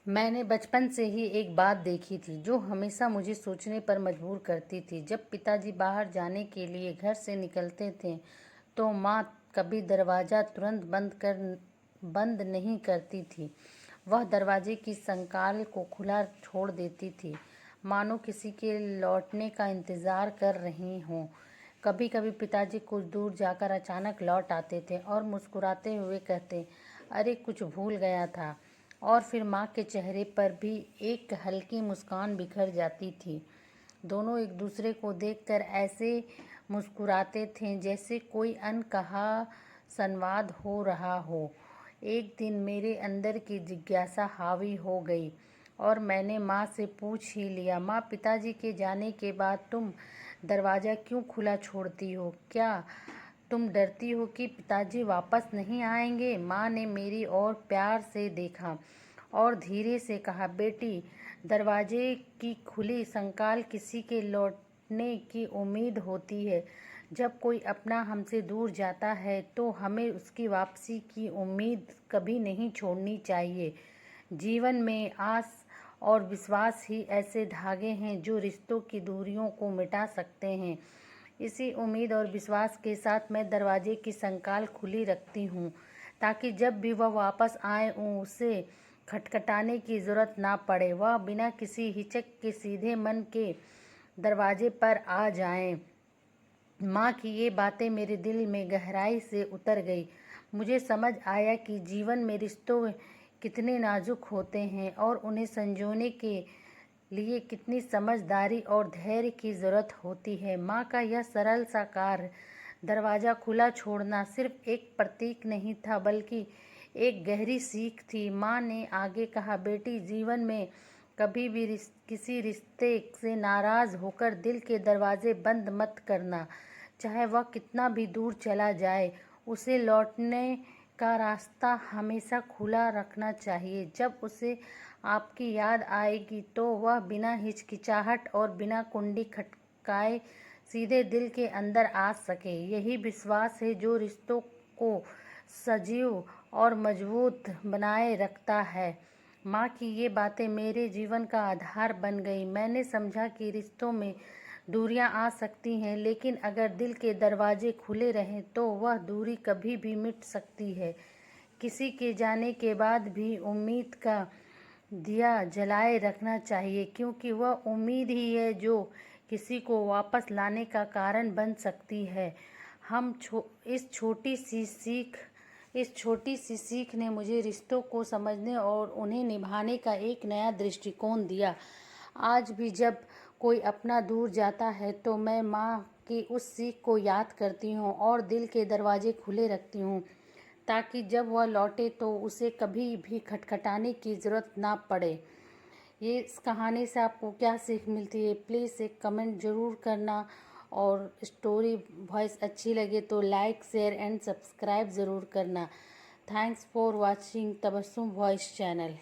मैंने बचपन से ही एक बात देखी थी जो हमेशा मुझे सोचने पर मजबूर करती थी। जब पिताजी बाहर जाने के लिए घर से निकलते थे तो माँ कभी दरवाज़ा तुरंत बंद नहीं करती थी। वह दरवाजे की संकाल को खुला छोड़ देती थी, मानो किसी के लौटने का इंतज़ार कर रही हों। कभी कभी पिताजी कुछ दूर जाकर अचानक लौट आते थे और मुस्कुराते हुए कहते, अरे कुछ भूल गया था। और फिर माँ के चेहरे पर भी एक हल्की मुस्कान बिखर जाती थी। दोनों एक दूसरे को देखकर ऐसे मुस्कुराते थे जैसे कोई अनकहा संवाद हो रहा हो। एक दिन मेरे अंदर की जिज्ञासा हावी हो गई और मैंने माँ से पूछ ही लिया, माँ पिताजी के जाने के बाद तुम दरवाज़ा क्यों खुला छोड़ती हो? क्या तुम डरती हो कि पिताजी वापस नहीं आएंगे? माँ ने मेरी ओर प्यार से देखा और धीरे से कहा, बेटी, दरवाजे की खुली संकाल किसी के लौटने की उम्मीद होती है। जब कोई अपना हमसे दूर जाता है तो हमें उसकी वापसी की उम्मीद कभी नहीं छोड़नी चाहिए। जीवन में आस और विश्वास ही ऐसे धागे हैं जो रिश्तों की दूरियों को मिटा सकते हैं। इसी उम्मीद और विश्वास के साथ मैं दरवाजे की संकाल खुली रखती हूँ, ताकि जब भी वह वापस आए उसे खटखटाने की ज़रूरत ना पड़े। वह बिना किसी हिचक के सीधे मन के दरवाजे पर आ जाएं। माँ की ये बातें मेरे दिल में गहराई से उतर गई। मुझे समझ आया कि जीवन में रिश्तों कितने नाजुक होते हैं और उन्हें संजोने के लिए कितनी समझदारी और धैर्य की ज़रूरत होती है। माँ का यह सरल सा कार्य, दरवाज़ा खुला छोड़ना, सिर्फ एक प्रतीक नहीं था बल्कि एक गहरी सीख थी। माँ ने आगे कहा, बेटी, जीवन में कभी भी किसी रिश्ते से नाराज़ होकर दिल के दरवाजे बंद मत करना। चाहे वह कितना भी दूर चला जाए, उसे लौटने का रास्ता हमेशा खुला रखना चाहिए। जब उसे आपकी याद आएगी तो वह बिना हिचकिचाहट और बिना कुंडी खटकाए सीधे दिल के अंदर आ सके। यही विश्वास है जो रिश्तों को सजीव और मजबूत बनाए रखता है। माँ की ये बातें मेरे जीवन का आधार बन गई। मैंने समझा कि रिश्तों में दूरियां आ सकती हैं, लेकिन अगर दिल के दरवाजे खुले रहें तो वह दूरी कभी भी मिट सकती है। किसी के जाने के बाद भी उम्मीद का दिया जलाए रखना चाहिए, क्योंकि वह उम्मीद ही है जो किसी को वापस लाने का कारण बन सकती है। इस छोटी सी सीख ने मुझे रिश्तों को समझने और उन्हें निभाने का एक नया दृष्टिकोण दिया। आज भी जब कोई अपना दूर जाता है तो मैं माँ की उस सीख को याद करती हूँ और दिल के दरवाजे खुले रखती हूँ, ताकि जब वह लौटे तो उसे कभी भी खटखटाने की ज़रूरत ना पड़े। ये इस कहानी से आपको क्या सीख मिलती है, प्लीज़ एक कमेंट ज़रूर करना। और स्टोरी वॉइस अच्छी लगे तो लाइक, शेयर एंड सब्सक्राइब ज़रूर करना। Thanks for watching Tabassum voice channel.